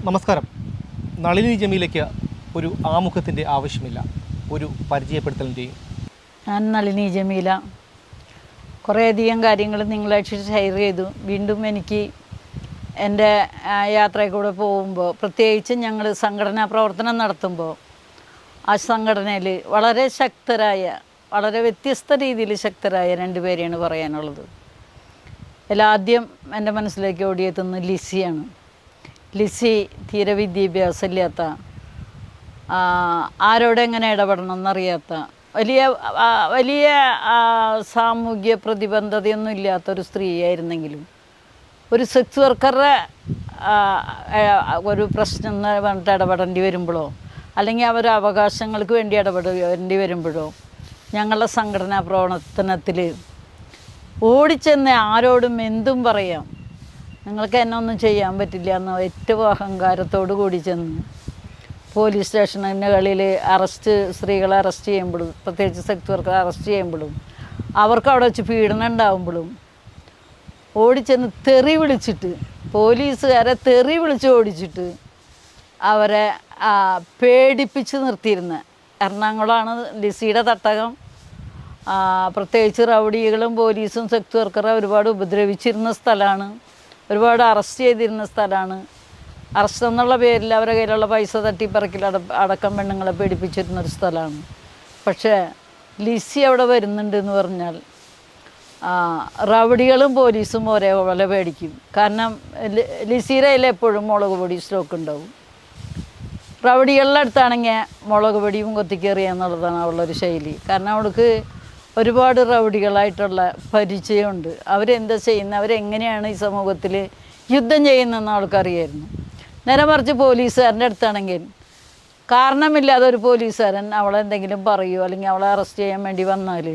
നമസ്കാരം. നളിനി ജമീലയ്ക്ക് ഒരു ആമുഖത്തിൻ്റെ ആവശ്യമില്ല, ഒരു പരിചയപ്പെടുത്തലിൻ്റെയും. ഞാൻ നളിനി ജമീല. കുറേയധികം കാര്യങ്ങൾ നിങ്ങളായിട്ട് ഷെയർ ചെയ്തു. വീണ്ടും എനിക്ക് എൻ്റെ യാത്രയിൽ കൂടെ പോകുമ്പോൾ, പ്രത്യേകിച്ച് ഞങ്ങൾ സംഘടനാ പ്രവർത്തനം നടത്തുമ്പോൾ, ആ സംഘടനയിൽ വളരെ ശക്തരായ, വളരെ വ്യത്യസ്ത രീതിയിൽ ശക്തരായ രണ്ടുപേരെയാണ് പറയാനുള്ളത്. ആദ്യം എൻ്റെ മനസ്സിലേക്ക് ഓടിയെത്തുന്നത് ലിസിയാണ്. ലിസി തീരെ വിദ്യാഭ്യാസമില്ലാത്ത, ആരോടെങ്ങനെ ഇടപെടണം എന്നറിയാത്ത, വലിയ സാമൂഹ്യ പ്രതിബദ്ധതയൊന്നും ഇല്ലാത്തൊരു സ്ത്രീയായിരുന്നെങ്കിലും ഒരു സെക്സ് വർക്കറുടെ ഒരു പ്രശ്നം എന്ന് പറഞ്ഞിട്ട് ഇടപെടേണ്ടി വരുമ്പോഴോ, അല്ലെങ്കിൽ അവരുടെ അവകാശങ്ങൾക്ക് വേണ്ടി ഇടപെടേണ്ടി വരുമ്പോഴോ, ഞങ്ങളുടെ സംഘടനാ പ്രവർത്തനത്തിൽ ഓടിച്ചെന്ന് ആരോടും എന്തും പറയാം, നിങ്ങൾക്ക് എന്നെ ഒന്നും ചെയ്യാൻ പറ്റില്ല എന്ന് ഏറ്റവും അഹങ്കാരത്തോടു കൂടി ചെന്ന് പോലീസ് സ്റ്റേഷനുകളിൽ സ്ത്രീകളെ അറസ്റ്റ് ചെയ്യുമ്പോഴും, പ്രത്യേകിച്ച് സെക്സ് വർക്കറെ അറസ്റ്റ് ചെയ്യുമ്പോഴും, അവർക്ക് അവിടെ വെച്ച് പീഡനം ഉണ്ടാകുമ്പോഴും ഓടിച്ചെന്ന് തെറി വിളിച്ചിട്ട്, പോലീസുകാരെ തെറി വിളിച്ച് ഓടിച്ചിട്ട് അവരെ പേടിപ്പിച്ച് നിർത്തിയിരുന്ന എറണാകുളമാണ് ലിസിയുടെ തട്ടകം. പ്രത്യേകിച്ച് റൗഡികളും പോലീസും സെക്സ് വർക്കറെ ഒരുപാട് ഉപദ്രവിച്ചിരുന്ന സ്ഥലമാണ്, ഒരുപാട് അറസ്റ്റ് ചെയ്തിരുന്ന സ്ഥലമാണ്. അറസ്റ്റ് എന്നുള്ള പേരിൽ അവരുടെ കയ്യിലുള്ള പൈസ തട്ടിപ്പറക്കിൽ അടക്കം പെണ്ണുങ്ങളെ പേടിപ്പിച്ചിരുന്നൊരു സ്ഥലമാണ്. പക്ഷേ ലിസി അവിടെ വരുന്നുണ്ട് എന്ന് പറഞ്ഞാൽ റൗഡികളും പോലീസും ഒരേപോലെ പേടിക്കും. കാരണം ലിസിയുടെ കയ്യിൽ എപ്പോഴും മുളക് പൊടി സ്റ്റോക്ക് ഉണ്ടാവും. റൗഡികളുടെ അടുത്താണെങ്കിൽ മുളക് പൊടിയും കൊത്തിക്കേറിയ എന്നുള്ളതാണ് അവളുടെ ശൈലി. കാരണം അവൾക്ക് ഒരുപാട് റൗഡികളായിട്ടുള്ള പരിചയമുണ്ട്. അവരെന്താ ചെയ്യുന്നത്, അവരെങ്ങനെയാണ് ഈ സമൂഹത്തിൽ യുദ്ധം ചെയ്യുന്നതെന്ന് അവൾക്കറിയായിരുന്നു. നേരെ മറിച്ച് പോലീസുകാരൻ്റെ അടുത്താണെങ്കിൽ കാരണമില്ലാതെ ഒരു പോലീസുകാരൻ അവളെ എന്തെങ്കിലും പറയുമോ, അല്ലെങ്കിൽ അവളെ അറസ്റ്റ് ചെയ്യാൻ വേണ്ടി വന്നാൽ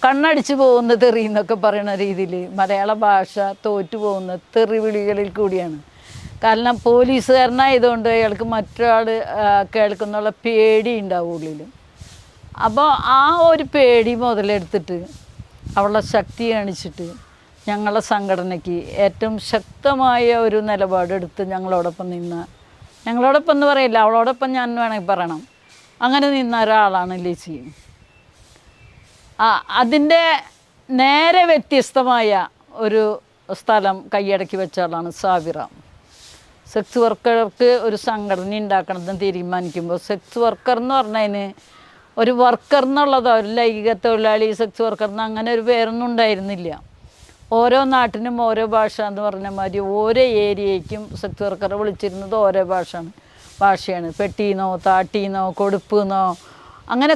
കണ്ണടിച്ച് പോകുന്ന തെറി എന്നൊക്കെ പറയുന്ന രീതിയിൽ മലയാള ഭാഷ തോറ്റു പോകുന്ന തെറിവിളികളിൽ കൂടിയാണ്. കാരണം പോലീസുകാരനായതുകൊണ്ട് അയാൾക്ക് മറ്റൊരാൾ കേൾക്കുന്നുള്ള പേടി ഉണ്ടാവും ഉള്ളിൽ. അപ്പോൾ ആ ഒരു പേടി മുതലെടുത്തിട്ട് അവളുടെ ശക്തി കാണിച്ചിട്ട് ഞങ്ങളുടെ സംഘടനയ്ക്ക് ഏറ്റവും ശക്തമായ ഒരു നിലപാടെടുത്ത് ഞങ്ങളോടൊപ്പം എന്ന് പറയില്ല, അവളോടൊപ്പം ഞാൻ വേണമെങ്കിൽ പറയണം, അങ്ങനെ നിന്ന ഒരാളാണ് ലിസി. അതിൻ്റെ നേരെ വ്യത്യസ്തമായ ഒരു സ്ഥലം കൈയടക്കി വെച്ച ആളാണ് സാബിറ. സെക്സ് വർക്കർക്ക് ഒരു സംഘടന ഉണ്ടാക്കണമെന്ന് തീരുമാനിക്കുമ്പോൾ, സെക്സ് വർക്കർ എന്ന് പറഞ്ഞതിന് ഒരു വർക്കർ എന്നുള്ളതോ, ഒരു ലൈംഗിക തൊഴിലാളി, സെക്സ് വർക്കർ എന്ന് അങ്ങനെ ഒരു പേരൊന്നും ഉണ്ടായിരുന്നില്ല. ഓരോ നാട്ടിനും ഓരോ ഭാഷ എന്ന് പറഞ്ഞ മാതിരി ഓരോ ഏരിയയ്ക്കും സെക്സ് വർക്കറെ വിളിച്ചിരുന്നത് ഓരോ ഭാഷയാണ്. പെട്ടീന്നോ, താട്ടീന്നോ, കൊടുപ്പെന്നോ, അങ്ങനെ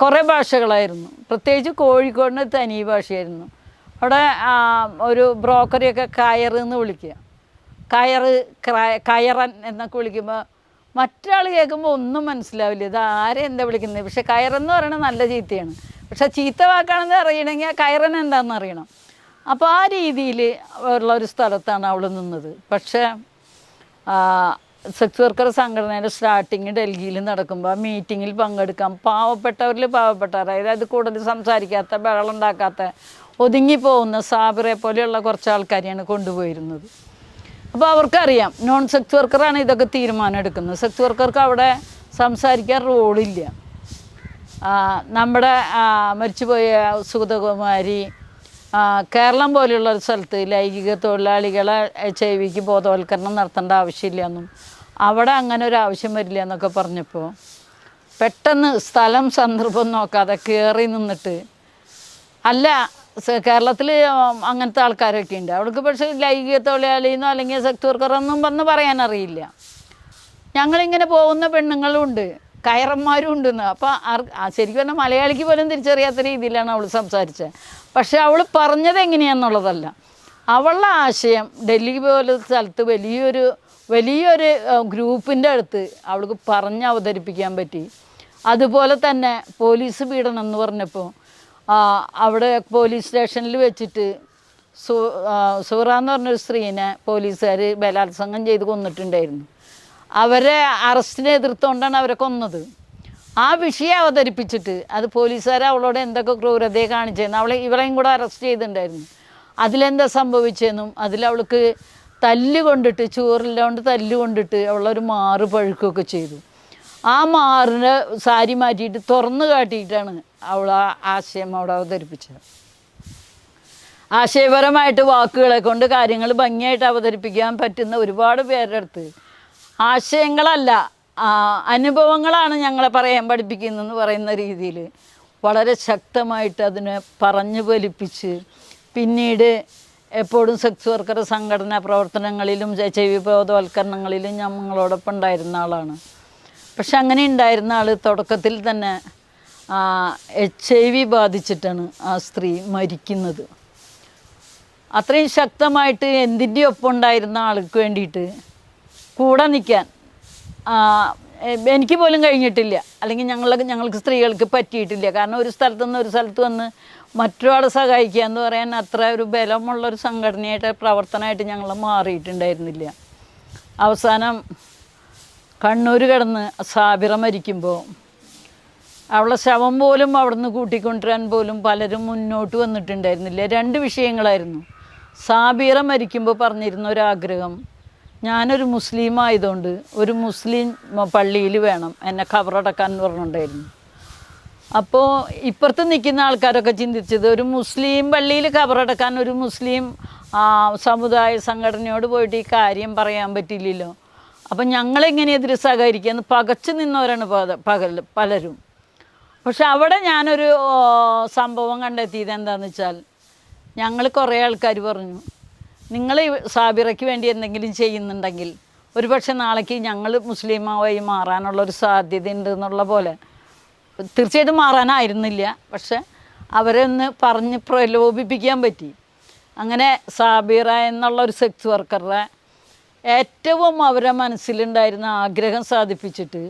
കുറേ ഭാഷകളായിരുന്നു. പ്രത്യേകിച്ച് കോഴിക്കോടിന് തനി ഭാഷയായിരുന്നു. അവിടെ ഒരു ബ്രോക്കറിയൊക്കെ കയറെന്ന് വിളിക്കുക, കയറൻ എന്നൊക്കെ വിളിക്കുമ്പോൾ മറ്റൊരാൾ കേൾക്കുമ്പോൾ ഒന്നും മനസ്സിലാവില്ല, ഇത് ആരെ എന്താ വിളിക്കുന്നത്. പക്ഷെ കയറെന്ന് പറയുന്നത് നല്ല ചീത്തയാണ്. പക്ഷെ ചീത്ത വാക്കാണെന്ന് അറിയണമെങ്കിൽ കയറൻ എന്താണെന്ന് അറിയണം. അപ്പോൾ ആ രീതിയിൽ ഉള്ളൊരു സ്ഥലത്താണ് അവൾ നിന്നത്. പക്ഷേ സെക്സ് വർക്കർ സംഘടനയുടെ സ്റ്റാർട്ടിങ് ഡൽഹിയിൽ നടക്കുമ്പോൾ ആ മീറ്റിങ്ങിൽ പങ്കെടുക്കാൻ പാവപ്പെട്ടവരിൽ പാവപ്പെട്ടവർ, അതായത് കൂടുതൽ സംസാരിക്കാത്ത, ബഹളുണ്ടാക്കാത്ത, ഒതുങ്ങിപ്പോകുന്ന സാബിറെ പോലെയുള്ള കുറച്ച് ആൾക്കാരെയാണ് കൊണ്ടുപോയിരുന്നത്. അപ്പോൾ അവർക്കറിയാം നോൺ സെക്സ് വർക്കറാണ് ഇതൊക്കെ തീരുമാനം എടുക്കുന്നത്. സെക്സ് വർക്കർക്ക് അവിടെ സംസാരിക്കാൻ റോളില്ല. നമ്മുടെ മരിച്ചുപോയ സുഗതകുമാരി കേരളം പോലെയുള്ള ഒരു സ്ഥലത്ത് ലൈംഗിക തൊഴിലാളികളെ HIV ബോധവൽക്കരണം നടത്തേണ്ട ആവശ്യമില്ല എന്നും അവിടെ അങ്ങനെ ഒരു ആവശ്യം വരില്ല എന്നൊക്കെ പറഞ്ഞപ്പോൾ പെട്ടെന്ന് സ്ഥലം സന്ദർഭം നോക്കാതെ കയറി നിന്നിട്ട്, അല്ല കേരളത്തിൽ അങ്ങനത്തെ ആൾക്കാരൊക്കെ ഉണ്ട്, അവൾക്ക് പക്ഷേ ലൈംഗിക തൊഴിലാളിയെന്നോ അല്ലെങ്കിൽ സെക്സ് വർക്കറൊന്നും വന്ന് പറയാനറിയില്ല. ഞങ്ങളിങ്ങനെ പോകുന്ന പെണ്ണുങ്ങളുണ്ട്, കയറന്മാരും ഉണ്ടെന്ന്. അപ്പോൾ ശരിക്കും പറഞ്ഞാൽ മലയാളിക്ക് പോലും തിരിച്ചറിയാത്ത രീതിയിലാണ് അവൾ സംസാരിച്ചത്. പക്ഷെ അവൾ പറഞ്ഞത് എങ്ങനെയാണെന്നുള്ളതല്ല, അവളുടെ ആശയം ഡൽഹി പോലെ സ്ഥലത്ത് വലിയൊരു ഗ്രൂപ്പിൻ്റെ അടുത്ത് അവൾക്ക് പറഞ്ഞ് അവതരിപ്പിക്കാൻ പറ്റി. അതുപോലെ തന്നെ പോലീസ് പീഡനം എന്ന് പറഞ്ഞപ്പോൾ അവിടെ പോലീസ് സ്റ്റേഷനിൽ വെച്ചിട്ട് സൂറ എന്ന് പറഞ്ഞൊരു സ്ത്രീനെ പോലീസുകാർ ബലാത്സംഗം ചെയ്ത് കൊന്നിട്ടുണ്ടായിരുന്നു. അവരെ അറസ്റ്റിനെ എതിർത്തുകൊണ്ടാണ് അവരെ കൊന്നത്. ആ വിഷയം അവതരിപ്പിച്ചിട്ട് അത് പോലീസുകാർ അവളോട് എന്തൊക്കെ ക്രൂരതയെ കാണിച്ചതെന്ന് ഇവളെയും കൂടെ അറസ്റ്റ് ചെയ്തിട്ടുണ്ടായിരുന്നു. അതിലെന്താ സംഭവിച്ചതെന്നും അതിലവൾക്ക് തല്ലുകൊണ്ടിട്ട് ചോറില്ലാണ്ട് തല്ലുകൊണ്ടിട്ട് അവളൊരു മാറ് പഴുക്കുകയൊക്കെ ചെയ്തു. ആ മാറിനെ സാരി മാറ്റിയിട്ട് തുറന്നു കാട്ടിയിട്ടാണ് അവൾ ആ ആശയം അവിടെ അവതരിപ്പിച്ചത്. ആശയപരമായിട്ട് വാക്കുകളെ കൊണ്ട് കാര്യങ്ങൾ ഭംഗിയായിട്ട് അവതരിപ്പിക്കാൻ പറ്റുന്ന ഒരുപാട് പേരുടെ അടുത്ത് ആശയങ്ങളല്ല അനുഭവങ്ങളാണ് ഞങ്ങളെ പറയാൻ പഠിപ്പിക്കുന്നതെന്ന് പറയുന്ന രീതിയിൽ വളരെ ശക്തമായിട്ട് അതിനെ പറഞ്ഞു ഫലിപ്പിച്ച് പിന്നീട് എപ്പോഴും സെക്സ് വർക്കർ സംഘടനാ പ്രവർത്തനങ്ങളിലും HIV ബോധവൽക്കരണങ്ങളിലും ഞങ്ങളോടൊപ്പം ഉണ്ടായിരുന്ന ആളാണ്. പക്ഷെ അങ്ങനെ ഉണ്ടായിരുന്ന ആൾ തുടക്കത്തിൽ തന്നെ HIV ബാധിച്ചിട്ടാണ് ആ സ്ത്രീ മരിക്കുന്നത്. അത്രയും ശക്തമായിട്ട് എന്തിൻ്റെ ഒപ്പം ഉണ്ടായിരുന്ന ആൾക്ക് വേണ്ടിയിട്ട് കൂടെ നിൽക്കാൻ എനിക്ക് പോലും കഴിഞ്ഞിട്ടില്ല, അല്ലെങ്കിൽ ഞങ്ങൾക്ക് സ്ത്രീകൾക്ക് പറ്റിയിട്ടില്ല. കാരണം ഒരു സ്ഥലത്തു നിന്ന് ഒരു സ്ഥലത്ത് വന്ന് മറ്റൊരാളെ സഹായിക്കുക എന്ന് പറയാൻ അത്ര ഒരു ബലമുള്ളൊരു സംഘടനയായിട്ട് പ്രവർത്തനമായിട്ട് ഞങ്ങൾ മാറിയിട്ടുണ്ടായിരുന്നില്ല. അവസാനം കണ്ണൂർ കിടന്ന് സാബിറ മരിക്കുമ്പോൾ അവളെ ശവം പോലും അവിടെ നിന്ന് കൂട്ടിക്കൊണ്ടുവരാൻ പോലും പലരും മുന്നോട്ട് വന്നിട്ടുണ്ടായിരുന്നില്ല. 2 വിഷയങ്ങളായിരുന്നു. സാബിറ മരിക്കുമ്പോൾ പറഞ്ഞിരുന്ന ഒരാഗ്രഹം, ഞാനൊരു മുസ്ലിം ആയതുകൊണ്ട് ഒരു മുസ്ലിം പള്ളിയിൽ വേണം എന്നെ ഖബറടക്കാൻ എന്ന് പറഞ്ഞിട്ടുണ്ടായിരുന്നു. അപ്പോൾ ഇപ്പുറത്ത് നിൽക്കുന്ന ആൾക്കാരൊക്കെ ചിന്തിച്ചത് ഒരു മുസ്ലിം പള്ളിയിൽ ഖബറടക്കാൻ ഒരു മുസ്ലിം സമുദായ സംഘടനയോട് പോയിട്ട് ഈ കാര്യം പറയാൻ പറ്റില്ലല്ലോ, അപ്പം ഞങ്ങളെങ്ങനെ എതിര് സഹകരിക്കുകയെന്ന് പകച്ചു നിന്നവരാണ് പലരും. പക്ഷെ അവിടെ ഞാനൊരു സംഭവം കണ്ടെത്തിയത് എന്താണെന്ന് വെച്ചാൽ, ഞങ്ങൾ കുറേ ആൾക്കാർ പറഞ്ഞു, നിങ്ങൾ സാബിറയ്ക്ക് വേണ്ടി എന്തെങ്കിലും ചെയ്യുന്നുണ്ടെങ്കിൽ ഒരു പക്ഷേ നാളേക്ക് ഞങ്ങൾ മുസ്ലിമായി മാറാനുള്ളൊരു സാധ്യത ഉണ്ട് എന്നുള്ള പോലെ. തീർച്ചയായിട്ടും മാറാനായിരുന്നില്ല, പക്ഷെ അവരെ ഒന്ന് പറഞ്ഞ് പ്രലോഭിപ്പിക്കാൻ പറ്റി. അങ്ങനെ സാബിറ എന്നുള്ള ഒരു സെക്സ് വർക്കറുടെ ഏറ്റവും അവരുടെ മനസ്സിലുണ്ടായിരുന്ന ആഗ്രഹം സാധിപ്പിച്ചിട്ട്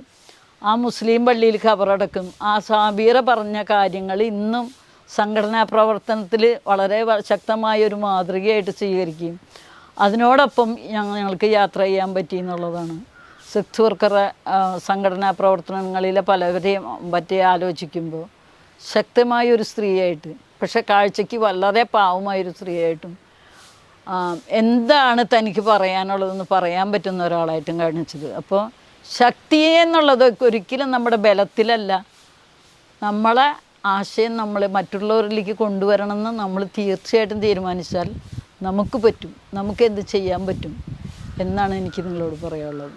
ആ മുസ്ലിം പള്ളിയിൽ ഖബറടക്കും. ആ സാബിറ പറഞ്ഞ കാര്യങ്ങൾ ഇന്നും സംഘടനാ പ്രവർത്തനത്തിൽ വളരെ ശക്തമായൊരു മാതൃകയായിട്ട് സ്വീകരിക്കുകയും അതിനോടൊപ്പം ഞങ്ങൾക്ക് യാത്ര ചെയ്യാൻ പറ്റി എന്നുള്ളതാണ്. സെക്സ് വർക്കറെ സംഘടനാ പ്രവർത്തനങ്ങളിലെ പലവരെയും പറ്റി ആലോചിക്കുമ്പോൾ ശക്തമായൊരു സ്ത്രീയായിട്ട്, പക്ഷെ കാഴ്ചയ്ക്ക് വളരെ പാവമായൊരു സ്ത്രീയായിട്ടും എന്താണ് തനിക്ക് പറയാനുള്ളതെന്ന് പറയാൻ പറ്റുന്ന ഒരാളായിട്ടും കാണിച്ചത്. അപ്പോൾ ശക്തി എന്നുള്ളത് ഒരിക്കലും നമ്മുടെ ബലത്തിലല്ല, നമ്മളെ ആശയം നമ്മൾ മറ്റുള്ളവരിലേക്ക് കൊണ്ടുവരണമെന്ന് നമ്മൾ തീർച്ചയായിട്ടും തീരുമാനിച്ചാൽ നമുക്ക് പറ്റും, നമുക്കെന്ത് ചെയ്യാൻ പറ്റും എന്നാണ് എനിക്ക് നിങ്ങളോട് പറയാനുള്ളത്.